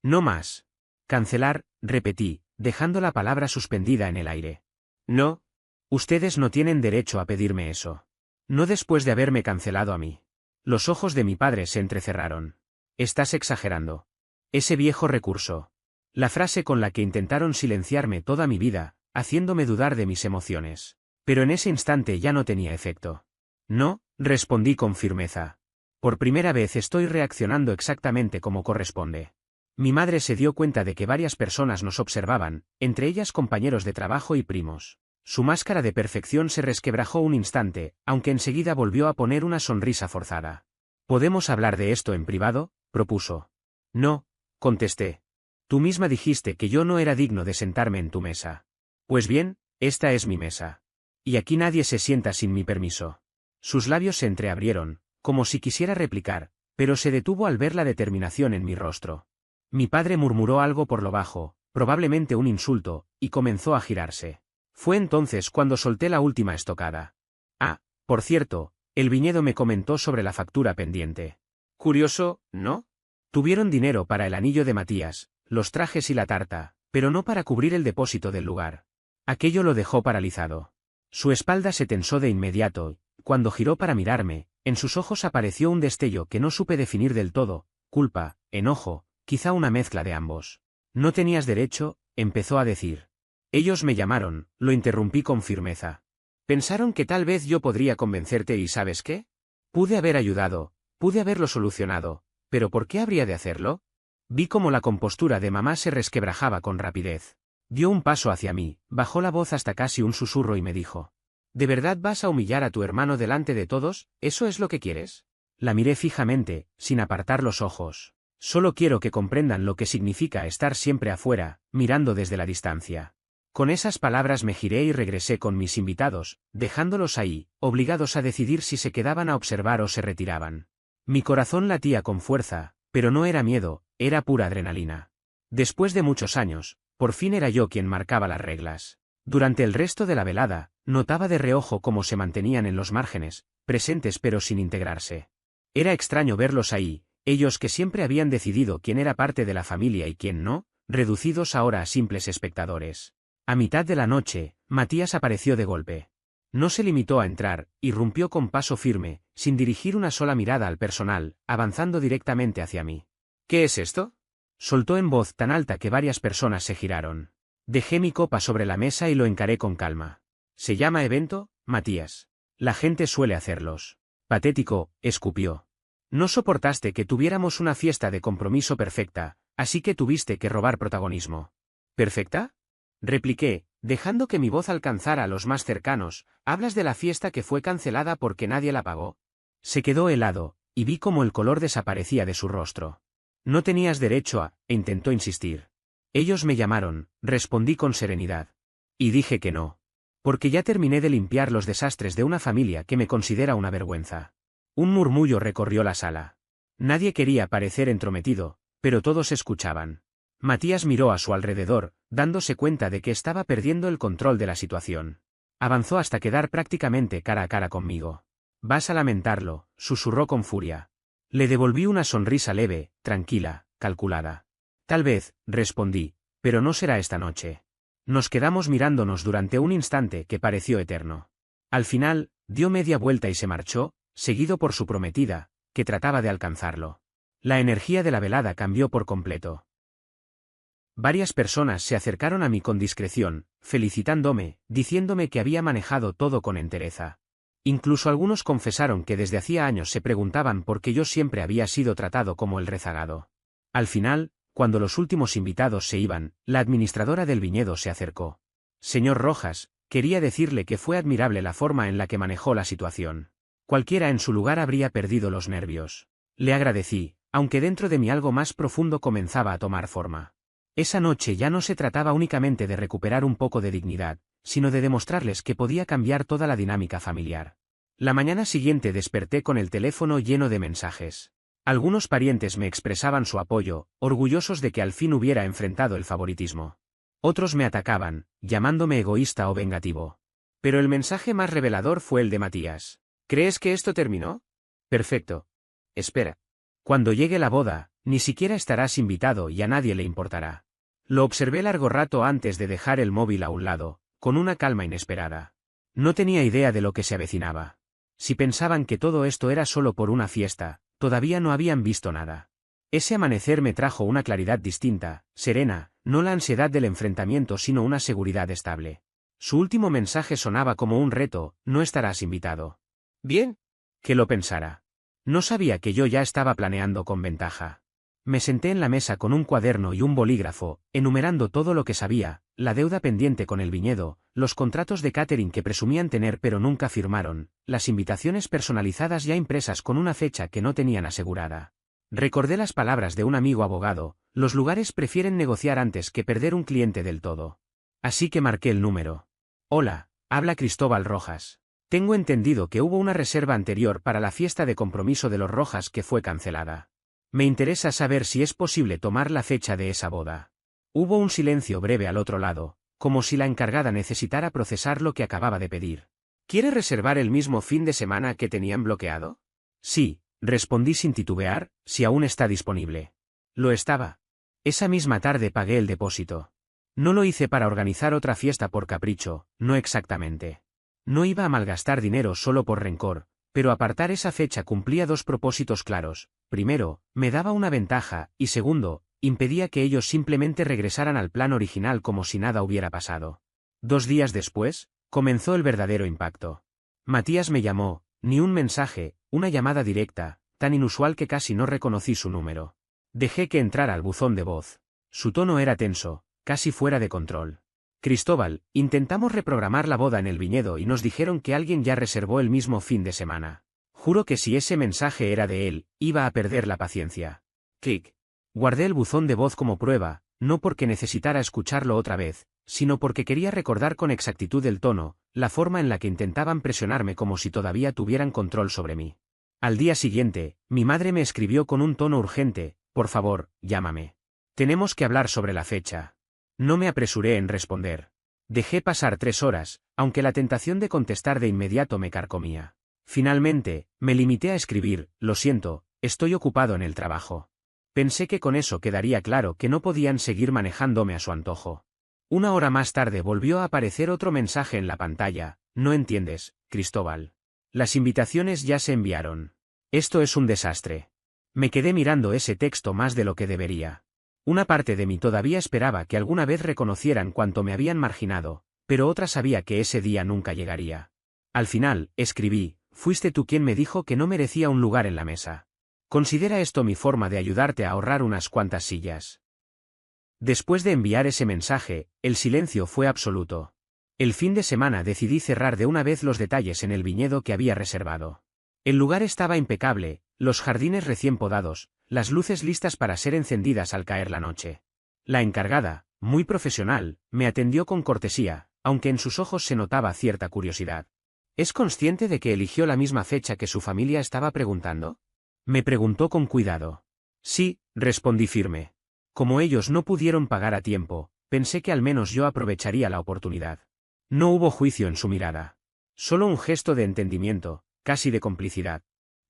S1: No más. Cancelar, repetí, dejando la palabra suspendida en el aire. No. Ustedes no tienen derecho a pedirme eso. No después de haberme cancelado a mí. Los ojos de mi padre se entrecerraron. Estás exagerando. Ese viejo recurso. La frase con la que intentaron silenciarme toda mi vida, haciéndome dudar de mis emociones. Pero en ese instante ya no tenía efecto. No, respondí con firmeza. Por primera vez estoy reaccionando exactamente como corresponde. Mi madre se dio cuenta de que varias personas nos observaban, entre ellas compañeros de trabajo y primos. Su máscara de perfección se resquebrajó un instante, aunque enseguida volvió a poner una sonrisa forzada. ¿Podemos hablar de esto en privado?, propuso. No, contesté. Tú misma dijiste que yo no era digno de sentarme en tu mesa. Pues bien, esta es mi mesa. Y aquí nadie se sienta sin mi permiso. Sus labios se entreabrieron, como si quisiera replicar, pero se detuvo al ver la determinación en mi rostro. Mi padre murmuró algo por lo bajo, probablemente un insulto, y comenzó a girarse. Fue entonces cuando solté la última estocada. Ah, por cierto, el viñedo me comentó sobre la factura pendiente. Curioso, ¿no? Tuvieron dinero para el anillo de Matías, los trajes y la tarta, pero no para cubrir el depósito del lugar. Aquello lo dejó paralizado. Su espalda se tensó de inmediato, cuando giró para mirarme, en sus ojos apareció un destello que no supe definir del todo, culpa, enojo, quizá una mezcla de ambos. No tenías derecho, empezó a decir. Ellos me llamaron, lo interrumpí con firmeza. Pensaron que tal vez yo podría convencerte y ¿sabes qué? Pude haber ayudado, pude haberlo solucionado, pero ¿por qué habría de hacerlo? Vi cómo la compostura de mamá se resquebrajaba con rapidez. Dio un paso hacia mí, bajó la voz hasta casi un susurro y me dijo. ¿De verdad vas a humillar a tu hermano delante de todos? ¿Eso es lo que quieres? La miré fijamente, sin apartar los ojos. Solo quiero que comprendan lo que significa estar siempre afuera, mirando desde la distancia. Con esas palabras me giré y regresé con mis invitados, dejándolos ahí, obligados a decidir si se quedaban a observar o se retiraban. Mi corazón latía con fuerza, pero no era miedo, era pura adrenalina. Después de muchos años, por fin era yo quien marcaba las reglas. Durante el resto de la velada, notaba de reojo cómo se mantenían en los márgenes, presentes pero sin integrarse. Era extraño verlos ahí, ellos que siempre habían decidido quién era parte de la familia y quién no, reducidos ahora a simples espectadores. A mitad de la noche, Matías apareció de golpe. No se limitó a entrar, irrumpió con paso firme, sin dirigir una sola mirada al personal, avanzando directamente hacia mí. ¿Qué es esto? Soltó en voz tan alta que varias personas se giraron. Dejé mi copa sobre la mesa y lo encaré con calma. ¿Se llama evento, Matías? La gente suele hacerlos. Patético, escupió. No soportaste que tuviéramos una fiesta de compromiso perfecta, así que tuviste que robar protagonismo. ¿Perfecta? Repliqué, dejando que mi voz alcanzara a los más cercanos. ¿Hablas de la fiesta que fue cancelada porque nadie la pagó? Se quedó helado, y vi cómo el color desaparecía de su rostro. No tenías derecho a, intentó insistir. Ellos me llamaron, respondí con serenidad. Y dije que no. Porque ya terminé de limpiar los desastres de una familia que me considera una vergüenza. Un murmullo recorrió la sala. Nadie quería parecer entrometido, pero todos escuchaban. Matías miró a su alrededor, dándose cuenta de que estaba perdiendo el control de la situación. Avanzó hasta quedar prácticamente cara a cara conmigo. Vas a lamentarlo, susurró con furia. Le devolví una sonrisa leve, tranquila, calculada. Tal vez, respondí, pero no será esta noche. Nos quedamos mirándonos durante un instante que pareció eterno. Al final, dio media vuelta y se marchó, seguido por su prometida, que trataba de alcanzarlo. La energía de la velada cambió por completo. Varias personas se acercaron a mí con discreción, felicitándome, diciéndome que había manejado todo con entereza. Incluso algunos confesaron que desde hacía años se preguntaban por qué yo siempre había sido tratado como el rezagado. Al final, cuando los últimos invitados se iban, la administradora del viñedo se acercó. Señor Rojas, quería decirle que fue admirable la forma en la que manejó la situación. Cualquiera en su lugar habría perdido los nervios. Le agradecí, aunque dentro de mí algo más profundo comenzaba a tomar forma. Esa noche ya no se trataba únicamente de recuperar un poco de dignidad, sino de demostrarles que podía cambiar toda la dinámica familiar. La mañana siguiente desperté con el teléfono lleno de mensajes. Algunos parientes me expresaban su apoyo, orgullosos de que al fin hubiera enfrentado el favoritismo. Otros me atacaban, llamándome egoísta o vengativo. Pero el mensaje más revelador fue el de Matías. ¿Crees que esto terminó? Perfecto. Espera. Cuando llegue la boda, ni siquiera estarás invitado y a nadie le importará. Lo observé largo rato antes de dejar el móvil a un lado, con una calma inesperada. No tenía idea de lo que se avecinaba. Si pensaban que todo esto era solo por una fiesta, todavía no habían visto nada. Ese amanecer me trajo una claridad distinta, serena, no la ansiedad del enfrentamiento sino una seguridad estable. Su último mensaje sonaba como un reto, no estarás invitado. Bien. Que lo pensara. No sabía que yo ya estaba planeando con ventaja. Me senté en la mesa con un cuaderno y un bolígrafo, enumerando todo lo que sabía, la deuda pendiente con el viñedo, los contratos de catering que presumían tener pero nunca firmaron, las invitaciones personalizadas ya impresas con una fecha que no tenían asegurada. Recordé las palabras de un amigo abogado, los lugares prefieren negociar antes que perder un cliente del todo. Así que marqué el número. Hola, habla Cristóbal Rojas. Tengo entendido que hubo una reserva anterior para la fiesta de compromiso de los Rojas que fue cancelada. Me interesa saber si es posible tomar la fecha de esa boda. Hubo un silencio breve al otro lado, como si la encargada necesitara procesar lo que acababa de pedir. ¿Quiere reservar el mismo fin de semana que tenían bloqueado? Sí, respondí sin titubear, si aún está disponible. Lo estaba. Esa misma tarde pagué el depósito. No lo hice para organizar otra fiesta por capricho, no exactamente. No iba a malgastar dinero solo por rencor, pero apartar esa fecha cumplía dos propósitos claros. Primero, me daba una ventaja, y segundo, impedía que ellos simplemente regresaran al plan original como si nada hubiera pasado. 2 días después, comenzó el verdadero impacto. Matías me llamó, ni un mensaje, una llamada directa, tan inusual que casi no reconocí su número. Dejé que entrara al buzón de voz. Su tono era tenso, casi fuera de control. Cristóbal, intentamos reprogramar la boda en el viñedo y nos dijeron que alguien ya reservó el mismo fin de semana. Juro que si ese mensaje era de él, iba a perder la paciencia. Clic. Guardé el buzón de voz como prueba, no porque necesitara escucharlo otra vez, sino porque quería recordar con exactitud el tono, la forma en la que intentaban presionarme como si todavía tuvieran control sobre mí. Al día siguiente, mi madre me escribió con un tono urgente: por favor, llámame. Tenemos que hablar sobre la fecha. No me apresuré en responder. Dejé pasar 3 horas, aunque la tentación de contestar de inmediato me carcomía. Finalmente, me limité a escribir: lo siento, estoy ocupado en el trabajo. Pensé que con eso quedaría claro que no podían seguir manejándome a su antojo. 1 hora más tarde volvió a aparecer otro mensaje en la pantalla: no entiendes, Cristóbal. Las invitaciones ya se enviaron. Esto es un desastre. Me quedé mirando ese texto más de lo que debería. Una parte de mí todavía esperaba que alguna vez reconocieran cuánto me habían marginado, pero otra sabía que ese día nunca llegaría. Al final, escribí: fuiste tú quien me dijo que no merecía un lugar en la mesa. Considera esto mi forma de ayudarte a ahorrar unas cuantas sillas. Después de enviar ese mensaje, el silencio fue absoluto. El fin de semana decidí cerrar de una vez los detalles en el viñedo que había reservado. El lugar estaba impecable, los jardines recién podados, las luces listas para ser encendidas al caer la noche. La encargada, muy profesional, me atendió con cortesía, aunque en sus ojos se notaba cierta curiosidad. ¿Es consciente de que eligió la misma fecha que su familia estaba preguntando? Me preguntó con cuidado. Sí, respondí firme. Como ellos no pudieron pagar a tiempo, pensé que al menos yo aprovecharía la oportunidad. No hubo juicio en su mirada. Solo un gesto de entendimiento, casi de complicidad.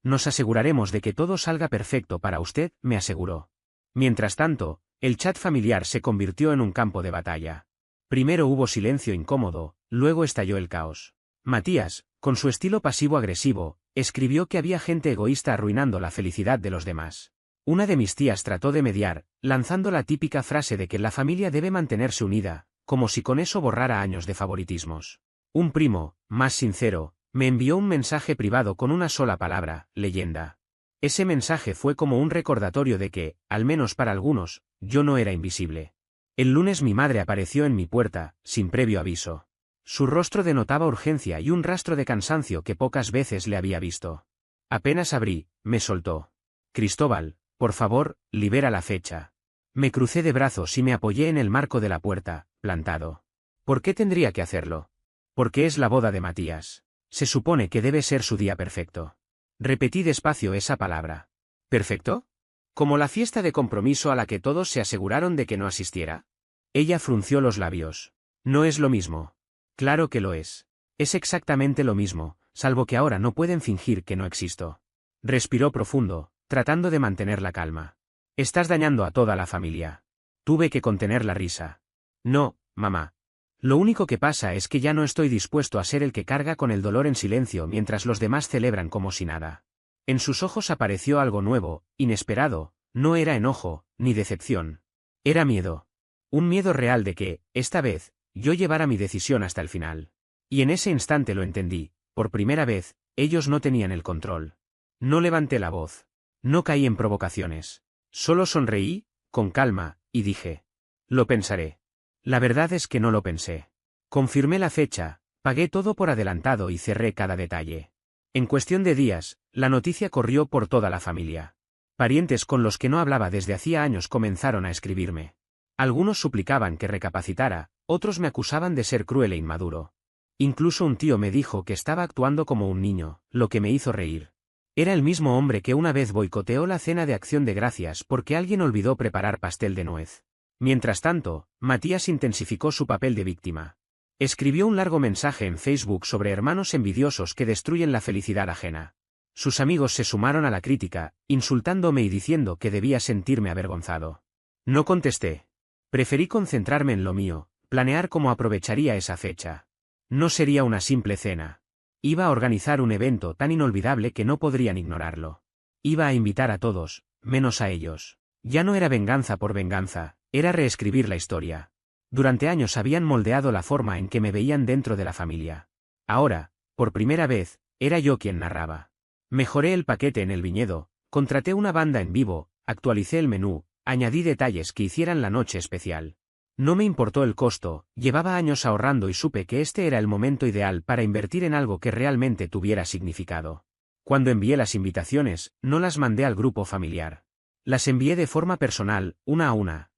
S1: Nos aseguraremos de que todo salga perfecto para usted, me aseguró. Mientras tanto, el chat familiar se convirtió en un campo de batalla. Primero hubo silencio incómodo, luego estalló el caos. Matías, con su estilo pasivo-agresivo, escribió que había gente egoísta arruinando la felicidad de los demás. Una de mis tías trató de mediar, lanzando la típica frase de que la familia debe mantenerse unida, como si con eso borrara años de favoritismos. Un primo, más sincero, me envió un mensaje privado con una sola palabra: leyenda. Ese mensaje fue como un recordatorio de que, al menos para algunos, yo no era invisible. El lunes mi madre apareció en mi puerta, sin previo aviso. Su rostro denotaba urgencia y un rastro de cansancio que pocas veces le había visto. Apenas abrí, me soltó: Cristóbal, por favor, libera la fecha. Me crucé de brazos y me apoyé en el marco de la puerta, plantado. ¿Por qué tendría que hacerlo? Porque es la boda de Matías. Se supone que debe ser su día perfecto. Repetí despacio esa palabra. ¿Perfecto? ¿Como la fiesta de compromiso a la que todos se aseguraron de que no asistiera? Ella frunció los labios. No es lo mismo. Claro que lo es. Es exactamente lo mismo, salvo que ahora no pueden fingir que no existo. Respiró profundo, tratando de mantener la calma. Estás dañando a toda la familia. Tuve que contener la risa. No, mamá. Lo único que pasa es que ya no estoy dispuesto a ser el que carga con el dolor en silencio mientras los demás celebran como si nada. En sus ojos apareció algo nuevo, inesperado. No era enojo, ni decepción. Era miedo. Un miedo real de que, esta vez, yo llevara mi decisión hasta el final. Y en ese instante lo entendí: por primera vez, ellos no tenían el control. No levanté la voz. No caí en provocaciones. Solo sonreí, con calma, y dije: lo pensaré. La verdad es que no lo pensé. Confirmé la fecha, pagué todo por adelantado y cerré cada detalle. En cuestión de días, la noticia corrió por toda la familia. Parientes con los que no hablaba desde hacía años comenzaron a escribirme. Algunos suplicaban que recapacitara, otros me acusaban de ser cruel e inmaduro. Incluso un tío me dijo que estaba actuando como un niño, lo que me hizo reír. Era el mismo hombre que una vez boicoteó la cena de Acción de Gracias porque alguien olvidó preparar pastel de nuez. Mientras tanto, Matías intensificó su papel de víctima. Escribió un largo mensaje en Facebook sobre hermanos envidiosos que destruyen la felicidad ajena. Sus amigos se sumaron a la crítica, insultándome y diciendo que debía sentirme avergonzado. No contesté. Preferí concentrarme en lo mío, planear cómo aprovecharía esa fecha. No sería una simple cena. Iba a organizar un evento tan inolvidable que no podrían ignorarlo. Iba a invitar a todos, menos a ellos. Ya no era venganza por venganza, era reescribir la historia. Durante años habían moldeado la forma en que me veían dentro de la familia. Ahora, por primera vez, era yo quien narraba. Mejoré el paquete en el viñedo, contraté una banda en vivo, actualicé el menú, añadí detalles que hicieran la noche especial. No me importó el costo, llevaba años ahorrando y supe que este era el momento ideal para invertir en algo que realmente tuviera significado. Cuando envié las invitaciones, no las mandé al grupo familiar. Las envié de forma personal, una a una.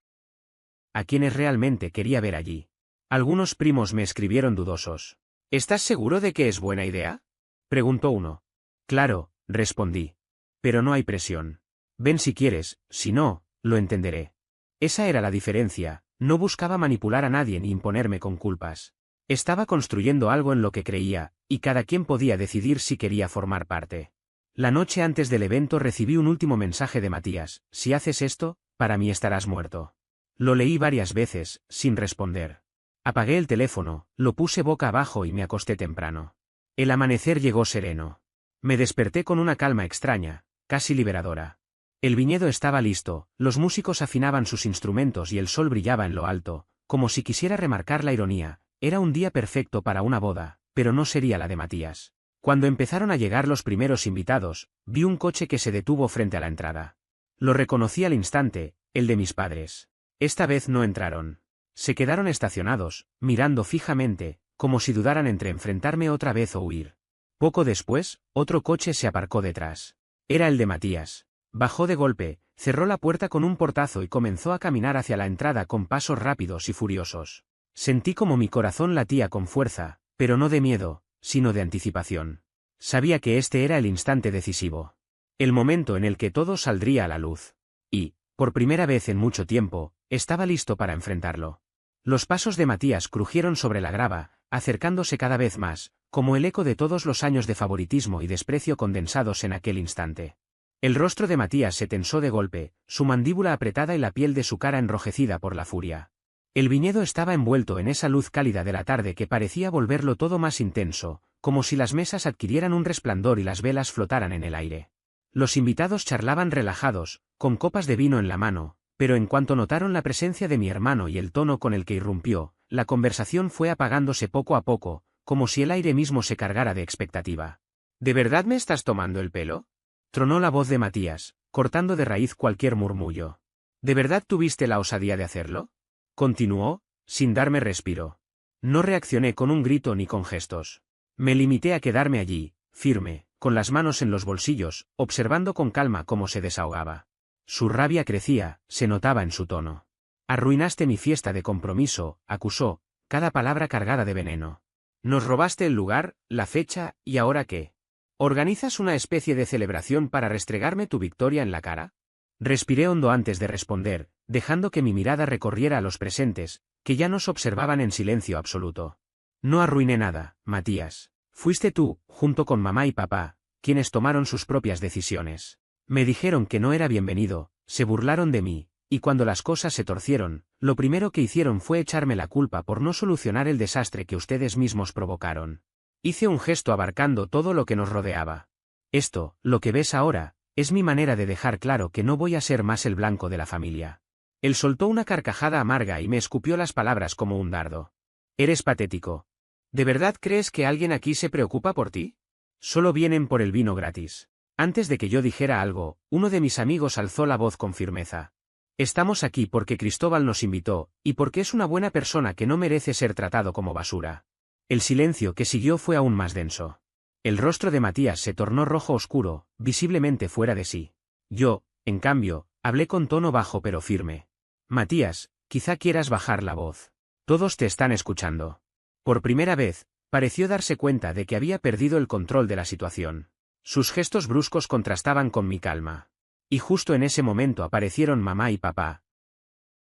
S1: A quienes realmente quería ver allí. Algunos primos me escribieron dudosos. ¿Estás seguro de que es buena idea?, preguntó uno. Claro, respondí. Pero no hay presión. Ven si quieres, si no, lo entenderé. Esa era la diferencia, no buscaba manipular a nadie ni imponerme con culpas. Estaba construyendo algo en lo que creía, y cada quien podía decidir si quería formar parte. La noche antes del evento recibí un último mensaje de Matías: si haces esto, para mí estarás muerto. Lo leí varias veces, sin responder. Apagué el teléfono, lo puse boca abajo y me acosté temprano. El amanecer llegó sereno. Me desperté con una calma extraña, casi liberadora. El viñedo estaba listo, los músicos afinaban sus instrumentos y el sol brillaba en lo alto, como si quisiera remarcar la ironía. Era un día perfecto para una boda, pero no sería la de Matías. Cuando empezaron a llegar los primeros invitados, vi un coche que se detuvo frente a la entrada. Lo reconocí al instante, el de mis padres. Esta vez no entraron. Se quedaron estacionados, mirando fijamente, como si dudaran entre enfrentarme otra vez o huir. Poco después, otro coche se aparcó detrás. Era el de Matías. Bajó de golpe, cerró la puerta con un portazo y comenzó a caminar hacia la entrada con pasos rápidos y furiosos. Sentí como mi corazón latía con fuerza, pero no de miedo, sino de anticipación. Sabía que este era el instante decisivo. El momento en el que todo saldría a la luz. Y, por primera vez en mucho tiempo, estaba listo para enfrentarlo. Los pasos de Matías crujieron sobre la grava, acercándose cada vez más, como el eco de todos los años de favoritismo y desprecio condensados en aquel instante. El rostro de Matías se tensó de golpe, su mandíbula apretada y la piel de su cara enrojecida por la furia. El viñedo estaba envuelto en esa luz cálida de la tarde que parecía volverlo todo más intenso, como si las mesas adquirieran un resplandor y las velas flotaran en el aire. Los invitados charlaban relajados, con copas de vino en la mano, pero en cuanto notaron la presencia de mi hermano y el tono con el que irrumpió, la conversación fue apagándose poco a poco, como si el aire mismo se cargara de expectativa. ¿De verdad me estás tomando el pelo?, tronó la voz de Matías, cortando de raíz cualquier murmullo. ¿De verdad tuviste la osadía de hacerlo?, continuó, sin darme respiro. No reaccioné con un grito ni con gestos. Me limité a quedarme allí, firme, con las manos en los bolsillos, observando con calma cómo se desahogaba. Su rabia crecía, se notaba en su tono. Arruinaste mi fiesta de compromiso, acusó, cada palabra cargada de veneno. Nos robaste el lugar, la fecha, ¿y ahora qué? ¿Organizas una especie de celebración para restregarme tu victoria en la cara? Respiré hondo antes de responder, dejando que mi mirada recorriera a los presentes, que ya nos observaban en silencio absoluto. No arruiné nada, Matías. Fuiste tú, junto con mamá y papá, quienes tomaron sus propias decisiones. Me dijeron que no era bienvenido, se burlaron de mí, y cuando las cosas se torcieron, lo primero que hicieron fue echarme la culpa por no solucionar el desastre que ustedes mismos provocaron. Hice un gesto abarcando todo lo que nos rodeaba. Esto, lo que ves ahora, es mi manera de dejar claro que no voy a ser más el blanco de la familia. Él soltó una carcajada amarga y me escupió las palabras como un dardo. Eres patético. ¿De verdad crees que alguien aquí se preocupa por ti? Solo vienen por el vino gratis. Antes de que yo dijera algo, uno de mis amigos alzó la voz con firmeza. Estamos aquí porque Cristóbal nos invitó, y porque es una buena persona que no merece ser tratado como basura. El silencio que siguió fue aún más denso. El rostro de Matías se tornó rojo oscuro, visiblemente fuera de sí. Yo, en cambio, hablé con tono bajo pero firme. Matías, quizá quieras bajar la voz. Todos te están escuchando. Por primera vez, pareció darse cuenta de que había perdido el control de la situación. Sus gestos bruscos contrastaban con mi calma. Y justo en ese momento aparecieron mamá y papá,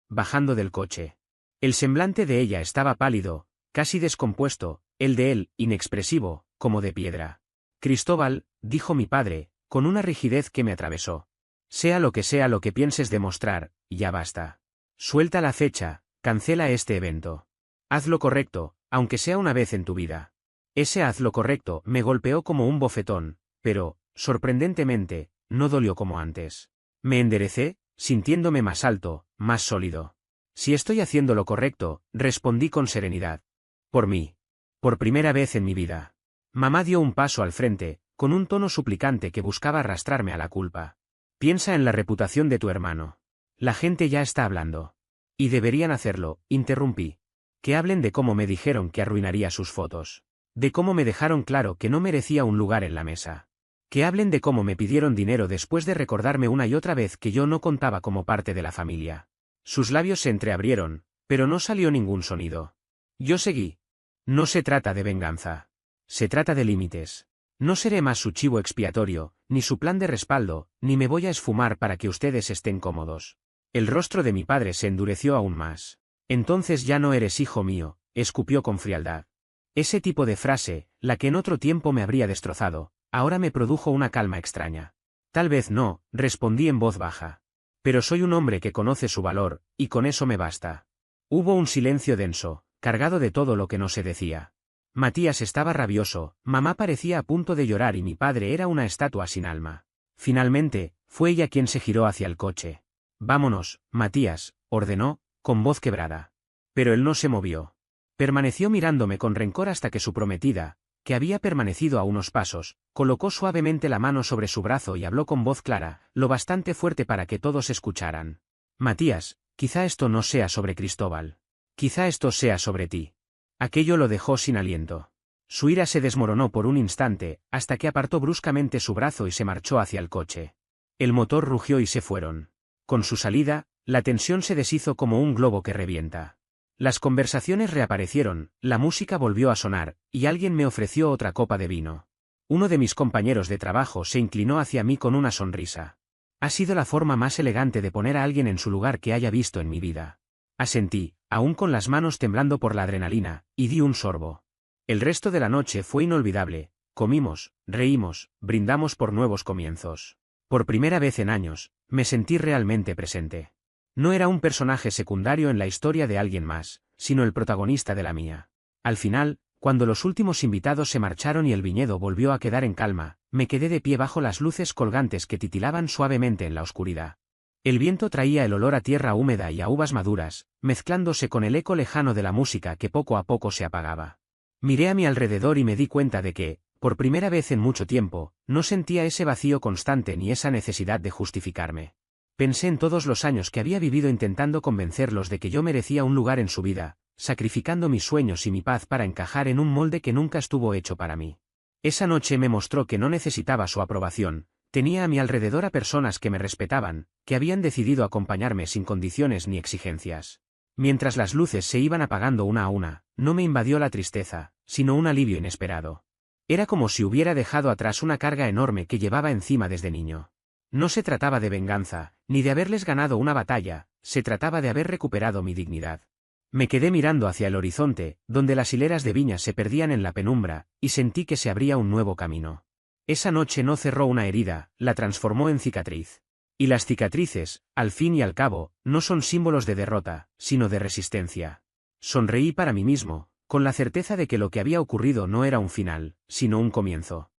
S1: bajando del coche. El semblante de ella estaba pálido, casi descompuesto, el de él, inexpresivo, como de piedra. Cristóbal, dijo mi padre, con una rigidez que me atravesó. Sea lo que pienses demostrar, ya basta. Suelta la fecha, cancela este evento. Haz lo correcto, aunque sea una vez en tu vida. Ese haz lo correcto me golpeó como un bofetón, pero, sorprendentemente, no dolió como antes. Me enderecé, sintiéndome más alto, más sólido. Si estoy haciendo lo correcto, respondí con serenidad. Por mí. Por primera vez en mi vida. Mamá dio un paso al frente, con un tono suplicante que buscaba arrastrarme a la culpa. Piensa en la reputación de tu hermano. La gente ya está hablando. Y deberían hacerlo, interrumpí. Que hablen de cómo me dijeron que arruinaría sus fotos. De cómo me dejaron claro que no merecía un lugar en la mesa. Que hablen de cómo me pidieron dinero después de recordarme una y otra vez que yo no contaba como parte de la familia. Sus labios se entreabrieron, pero no salió ningún sonido. Yo seguí. No se trata de venganza. Se trata de límites. No seré más su chivo expiatorio, ni su plan de respaldo, ni me voy a esfumar para que ustedes estén cómodos. El rostro de mi padre se endureció aún más. Entonces ya no eres hijo mío, escupió con frialdad. Ese tipo de frase, la que en otro tiempo me habría destrozado, ahora me produjo una calma extraña. Tal vez no, respondí en voz baja. Pero soy un hombre que conoce su valor, y con eso me basta. Hubo un silencio denso, cargado de todo lo que no se decía. Matías estaba rabioso, mamá parecía a punto de llorar y mi padre era una estatua sin alma. Finalmente, fue ella quien se giró hacia el coche. Vámonos, Matías, ordenó, con voz quebrada. Pero él no se movió. Permaneció mirándome con rencor hasta que su prometida, que había permanecido a unos pasos, colocó suavemente la mano sobre su brazo y habló con voz clara, lo bastante fuerte para que todos escucharan. Matías, quizá esto no sea sobre Cristóbal. Quizá esto sea sobre ti. Aquello lo dejó sin aliento. Su ira se desmoronó por un instante, hasta que apartó bruscamente su brazo y se marchó hacia el coche. El motor rugió y se fueron. Con su salida, la tensión se deshizo como un globo que revienta. Las conversaciones reaparecieron, la música volvió a sonar, y alguien me ofreció otra copa de vino. Uno de mis compañeros de trabajo se inclinó hacia mí con una sonrisa. Ha sido la forma más elegante de poner a alguien en su lugar que haya visto en mi vida. Asentí, aún con las manos temblando por la adrenalina, y di un sorbo. El resto de la noche fue inolvidable, comimos, reímos, brindamos por nuevos comienzos. Por primera vez en años, me sentí realmente presente. No era un personaje secundario en la historia de alguien más, sino el protagonista de la mía. Al final, cuando los últimos invitados se marcharon y el viñedo volvió a quedar en calma, me quedé de pie bajo las luces colgantes que titilaban suavemente en la oscuridad. El viento traía el olor a tierra húmeda y a uvas maduras, mezclándose con el eco lejano de la música que poco a poco se apagaba. Miré a mi alrededor y me di cuenta de que, por primera vez en mucho tiempo, no sentía ese vacío constante ni esa necesidad de justificarme. Pensé en todos los años que había vivido intentando convencerlos de que yo merecía un lugar en su vida, sacrificando mis sueños y mi paz para encajar en un molde que nunca estuvo hecho para mí. Esa noche me mostró que no necesitaba su aprobación, tenía a mi alrededor a personas que me respetaban, que habían decidido acompañarme sin condiciones ni exigencias. Mientras las luces se iban apagando una a una, no me invadió la tristeza, sino un alivio inesperado. Era como si hubiera dejado atrás una carga enorme que llevaba encima desde niño. No se trataba de venganza, ni de haberles ganado una batalla, se trataba de haber recuperado mi dignidad. Me quedé mirando hacia el horizonte, donde las hileras de viñas se perdían en la penumbra, y sentí que se abría un nuevo camino. Esa noche no cerró una herida, la transformó en cicatriz. Y las cicatrices, al fin y al cabo, no son símbolos de derrota, sino de resistencia. Sonreí para mí mismo, con la certeza de que lo que había ocurrido no era un final, sino un comienzo.